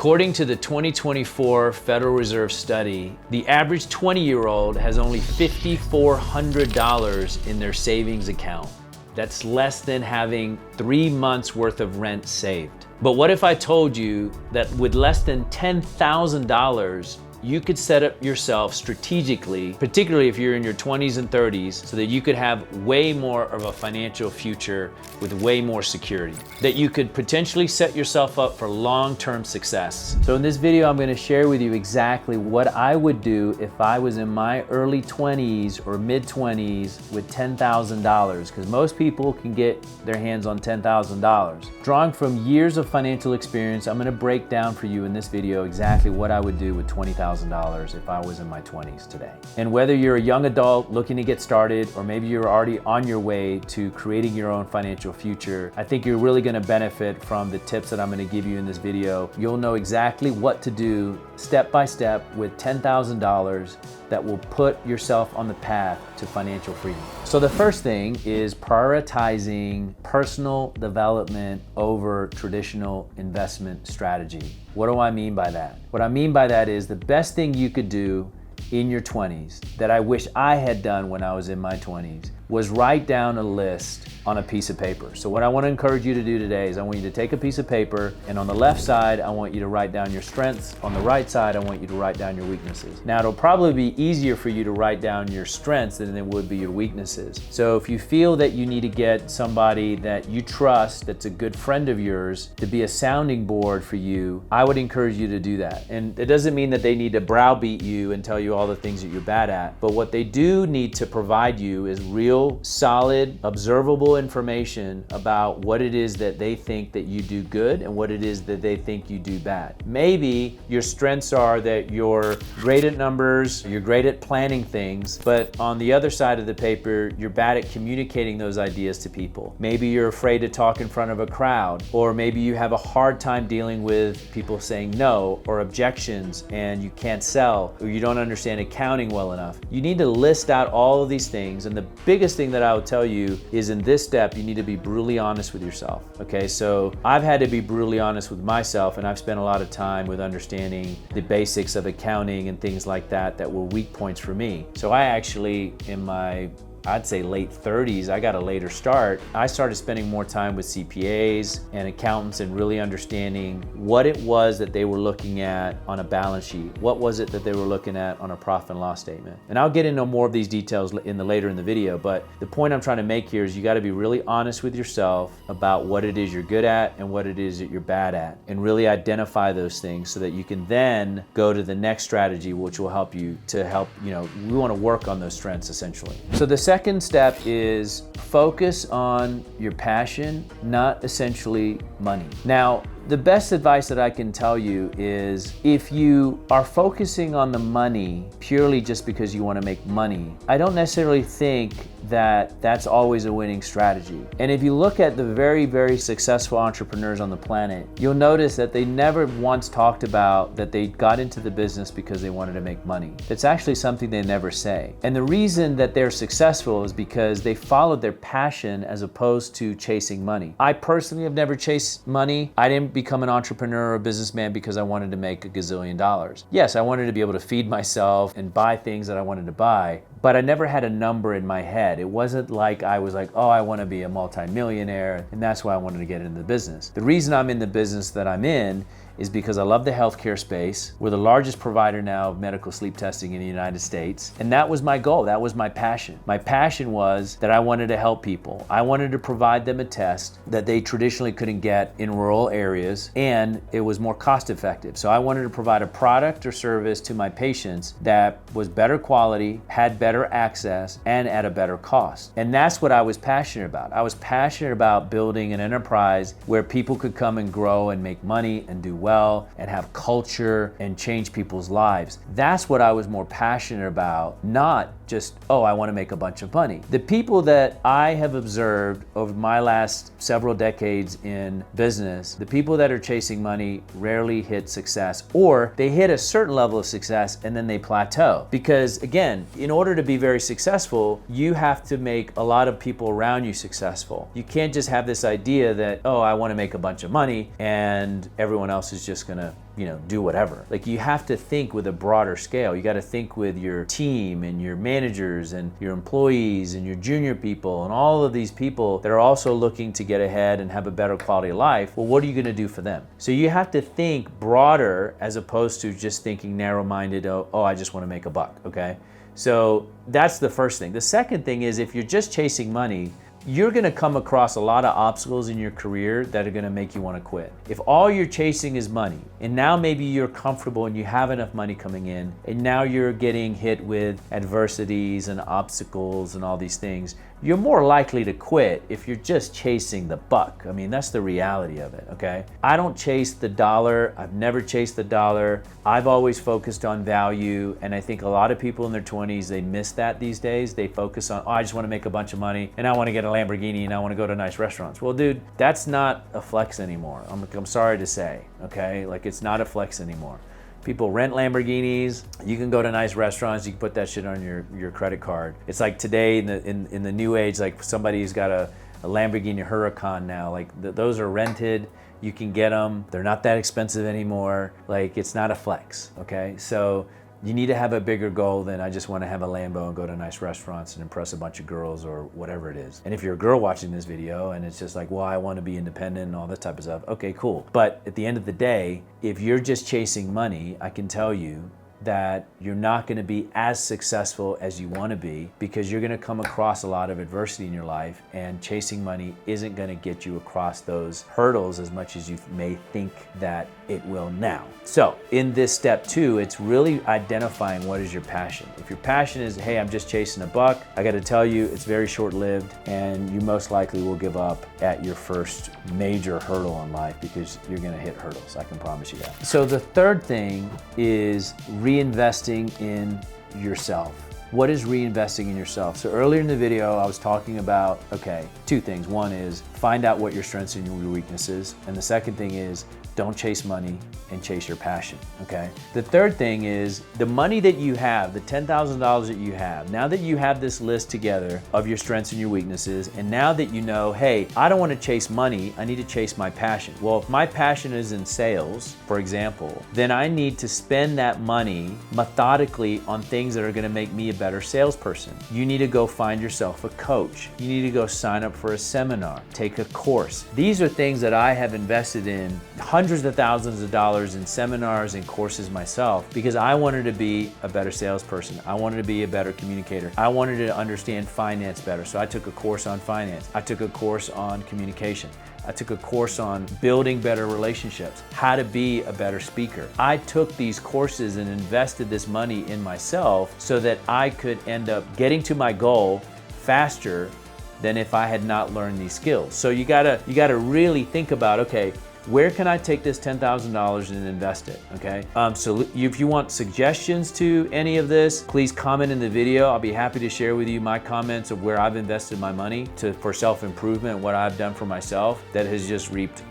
According to the 2024 Federal Reserve study, the average 20-year-old has only $5,400 in their savings account. That's less than having 3 months worth of rent saved. But what if I told you that with less than $10,000, you could set up yourself strategically, particularly if you're in your 20s and 30s, so that you could have way more of a financial future with way more security, that you could potentially set yourself up for long-term success. So in this video, I'm going to share with you exactly what I would do if I was in my early 20s or mid 20s with $10,000, because most people can get their hands on $10,000. Drawing from years of financial experience, I'm going to break down for you in this video exactly what I would do with $20,000 if I was in my 20s today. And whether you're a young adult looking to get started, or maybe you're already on your way to creating your own financial future, I think you're really going to benefit from the tips that I'm going to give you in this video. You'll know exactly what to do step by step with $10,000 that will put yourself on the path to financial freedom. So the first thing is prioritizing personal development over traditional investment strategy. What do I mean by that? What I mean by that is the best thing you could do in your 20s that I wish I had done when I was in my 20s was write down a list on a piece of paper. So what I want to encourage you to do today is I want you to take a piece of paper, and on the left side, I want you to write down your strengths. On the right side, I want you to write down your weaknesses. Now, it'll probably be easier for you to write down your strengths than it would be your weaknesses. So if you feel that you need to get somebody that you trust, that's a good friend of yours, to be a sounding board for you, I would encourage you to do that. And it doesn't mean that they need to browbeat you and tell you all the things that you're bad at, but what they do need to provide you is real, solid, observable information about what it is that they think that you do good and what it is that they think you do bad. Maybe your strengths are that you're great at numbers, you're great at planning things, but on the other side of the paper, you're bad at communicating those ideas to people. Maybe you're afraid to talk in front of a crowd, or maybe you have a hard time dealing with people saying no or objections, and you can't sell, or you don't understand accounting well enough. You need to list out all of these things, and the biggest thing that I would tell you is in this step, you need to be brutally honest with yourself. Okay, so I've had to be brutally honest with myself, and I've spent a lot of time with understanding the basics of accounting and things like that that were weak points for me. So I actually, in my I'd say late 30s, I got a later start. I started spending more time with CPAs and accountants and really understanding what it was that they were looking at on a balance sheet. What was it that they were looking at on a profit and loss statement? And I'll get into more of these details later in the video, but the point I'm trying to make here is you gotta be really honest with yourself about what it is you're good at and what it is that you're bad at, and really identify those things so that you can then go to the next strategy, which will help you to help, we wanna work on those strengths essentially. So the second step is focus on your passion, not essentially money. Now, the best advice that I can tell you is if you are focusing on the money purely just because you want to make money, I don't necessarily think that that's always a winning strategy. And if you look at the very, very successful entrepreneurs on the planet, you'll notice that they never once talked about that they got into the business because they wanted to make money. That's actually something they never say. And the reason that they're successful is because they followed their passion as opposed to chasing money. I personally have never chased money. I didn't become an entrepreneur or a businessman because I wanted to make $1 gazillion. Yes, I wanted to be able to feed myself and buy things that I wanted to buy, but I never had a number in my head. It wasn't like I was like, oh, I want to be a multimillionaire, and that's why I wanted to get into the business. The reason I'm in the business that I'm in is because I love the healthcare space. We're the largest provider now of medical sleep testing in the United States. And that was my goal. That was my passion. My passion was that I wanted to help people. I wanted to provide them a test that they traditionally couldn't get in rural areas, and it was more cost effective. So I wanted to provide a product or service to my patients that was better quality, had better access, and at a better cost. And that's what I was passionate about. I was passionate about building an enterprise where people could come and grow and make money and do well and have culture and change people's lives. That's what I was more passionate about, not just, oh, I want to make a bunch of money. The people that I have observed over my last several decades in business, the people that are chasing money rarely hit success, or they hit a certain level of success and then they plateau. Because again, in order to be very successful, you have to make a lot of people around you successful. You can't just have this idea that, oh, I want to make a bunch of money and everyone else is just gonna do whatever. Like, you have to think with a broader scale. You got to think with your team and your managers and your employees and your junior people and all of these people that are also looking to get ahead and have a better quality of life. Well, what are you going to do for them? So you have to think broader as opposed to just thinking narrow-minded, oh, I just want to make a buck, okay? So that's the first thing. The second thing is, if you're just chasing money, you're gonna come across a lot of obstacles in your career that are gonna make you wanna quit. If all you're chasing is money, and now maybe you're comfortable and you have enough money coming in, and now you're getting hit with adversities and obstacles and all these things, you're more likely to quit if you're just chasing the buck. I mean, that's the reality of it, okay? I don't chase the dollar. I've never chased the dollar. I've always focused on value, and I think a lot of people in their 20s, they miss that these days. They focus on, oh, I just wanna make a bunch of money, and I wanna get a Lamborghini, and I wanna go to nice restaurants. Well, dude, that's not a flex anymore. I'm sorry to say, okay? Like, it's not a flex anymore. People rent Lamborghinis. You can go to nice restaurants. You can put that shit on your credit card. It's like today in the new age, like somebody's got a Lamborghini Huracan now. Like those are rented. You can get them. They're not that expensive anymore. Like, it's not a flex, okay? So you need to have a bigger goal than I just want to have a Lambo and go to nice restaurants and impress a bunch of girls or whatever it is. And if you're a girl watching this video and it's just like, well, I want to be independent and all that type of stuff, okay, cool. But at the end of the day, if you're just chasing money, I can tell you that you're not going to be as successful as you want to be, because you're going to come across a lot of adversity in your life, and chasing money isn't going to get you across those hurdles as much as you may think that it will now. So in this step 2, it's really identifying what is your passion. If your passion is, hey, I'm just chasing a buck, I got to tell you, it's very short-lived, and you most likely will give up at your first major hurdle in life, because you're going to hit hurdles. I can promise you that. So the third thing is reinvesting in yourself. What is reinvesting in yourself? So earlier in the video, I was talking about, okay, 2 things. One is find out what your strengths and your weaknesses. And the second thing is don't chase money and chase your passion, okay? The third thing is the money that you have, the $10,000 that you have, now that you have this list together of your strengths and your weaknesses, and now that you know, hey, I don't want to chase money, I need to chase my passion. Well, if my passion is in sales, for example, then I need to spend that money methodically on things that are going to make me a better salesperson. You need to go find yourself a coach. You need to go sign up for a seminar, take a course. These are things that I have invested in hundreds of thousands of dollars in seminars and courses myself, because I wanted to be a better salesperson. I wanted to be a better communicator. I wanted to understand finance better. So I took a course on finance. I took a course on communication. I took a course on building better relationships, how to be a better speaker. I took these courses and invested this money in myself so that I could end up getting to my goal faster than if I had not learned these skills. So you gotta really think about, okay, where can I take this $10,000 and invest it, okay? So if you want suggestions to any of this, please comment in the video. I'll be happy to share with you my comments of where I've invested my money for self-improvement, what I've done for myself that has just reaped,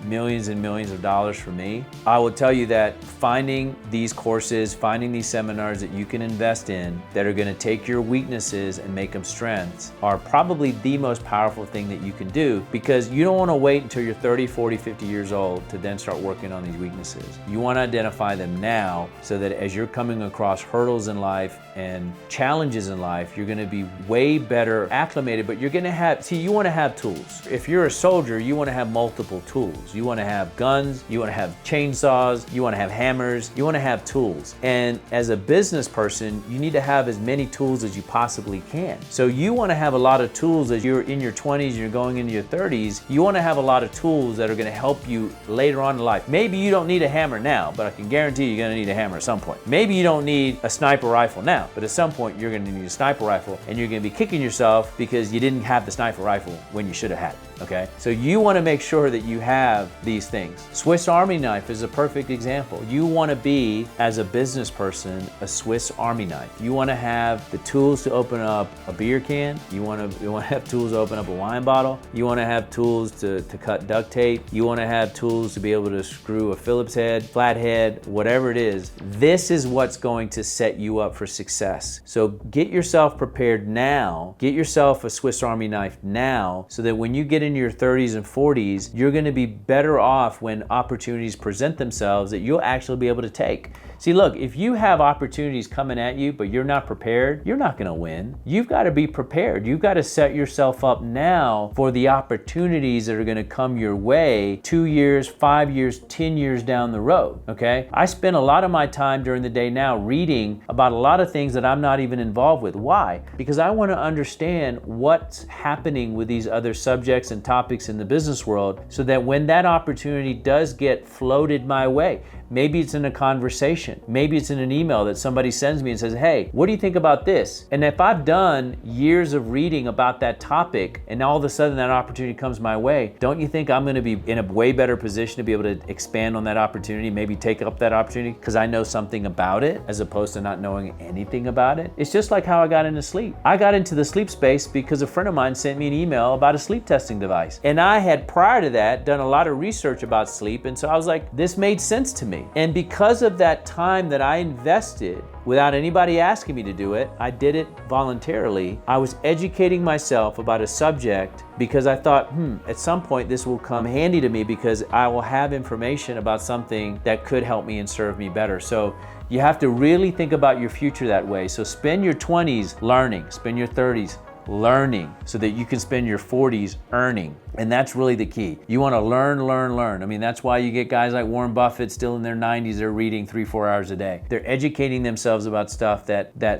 millions and millions of dollars for me. I will tell you that finding these courses, finding these seminars that you can invest in that are gonna take your weaknesses and make them strengths are probably the most powerful thing that you can do, because you don't wanna wait until you're 30, 40, 50 years old to then start working on these weaknesses. You want to identify them now so that as you're coming across hurdles in life and challenges in life, you're going to be way better acclimated, but you're going to have, you want to have tools. If you're a soldier, you want to have multiple tools. You want to have guns, you want to have chainsaws, you want to have hammers, you want to have tools. And as a business person, you need to have as many tools as you possibly can. So you want to have a lot of tools as you're in your 20s and you're going into your 30s. You want to have a lot of tools that are going to help you later on in life. Maybe you don't need a hammer now, but I can guarantee you're gonna need a hammer at some point. Maybe you don't need a sniper rifle now, but at some point you're gonna need a sniper rifle, and you're gonna be kicking yourself because you didn't have the sniper rifle when you should have had it, okay? So you wanna make sure that you have these things. Swiss Army knife is a perfect example. You You want to be, as a business person, a Swiss Army knife. You want to have the tools to open up a beer can. You want to have tools to open up a wine bottle. You want to have tools to cut duct tape. You want to have tools to be able to screw a Phillips head, flathead, whatever it is. This is what's going to set you up for success. So get yourself prepared now. Get yourself a Swiss Army knife now, so that when you get into your 30s and 40s, you're going to be better off when opportunities present themselves that you'll actually be able to take. See, look, if you have opportunities coming at you, but you're not prepared, you're not gonna win. You've gotta be prepared. You've gotta set yourself up now for the opportunities that are gonna come your way 2 years, 5 years, 10 years down the road, okay? I spend a lot of my time during the day now reading about a lot of things that I'm not even involved with. Why? Because I wanna understand what's happening with these other subjects and topics in the business world, so that when that opportunity does get floated my way, maybe it's in a conversation, maybe it's in an email that somebody sends me and says, hey, what do you think about this? And if I've done years of reading about that topic and all of a sudden that opportunity comes my way, don't you think I'm gonna be in a way better position to be able to expand on that opportunity, maybe take up that opportunity because I know something about it as opposed to not knowing anything about it? It's just like how I got into sleep. I got into the sleep space because a friend of mine sent me an email about a sleep testing device. And I had, prior to that, done a lot of research about sleep, and so I was like, this made sense to me. And because of that time that I invested without anybody asking me to do it, I did it voluntarily. I was educating myself about a subject because I thought, at some point this will come handy to me because I will have information about something that could help me and serve me better. So you have to really think about your future that way. So spend your 20s learning, spend your 30s learning, so that you can spend your 40s earning. And that's really the key. You want to learn, learn, learn. I mean, that's why you get guys like Warren Buffett still in their 90s, they're reading 3-4 hours a day. They're educating themselves about stuff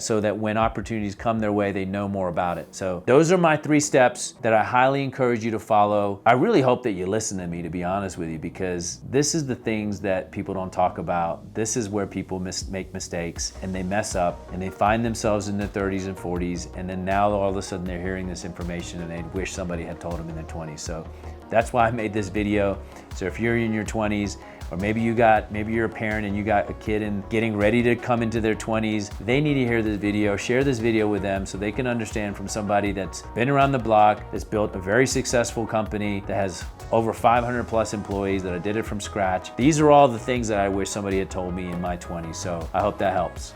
so that when opportunities come their way, they know more about it. So those are my 3 steps that I highly encourage you to follow. I really hope that you listen to me, to be honest with you, because this is the things that people don't talk about. This is where people make mistakes and they mess up and they find themselves in their 30s and 40s, and then now all of a sudden they're hearing this information and they wish somebody had told them in their 20s. So that's why I made this video. So if you're in your 20s, or maybe you're a parent and you got a kid and getting ready to come into their 20s, they need to hear this video. Share this video with them so they can understand from somebody that's been around the block, that's built a very successful company, that has over 500 plus employees, that I did it from scratch. These are all the things that I wish somebody had told me in my 20s. So I hope that helps.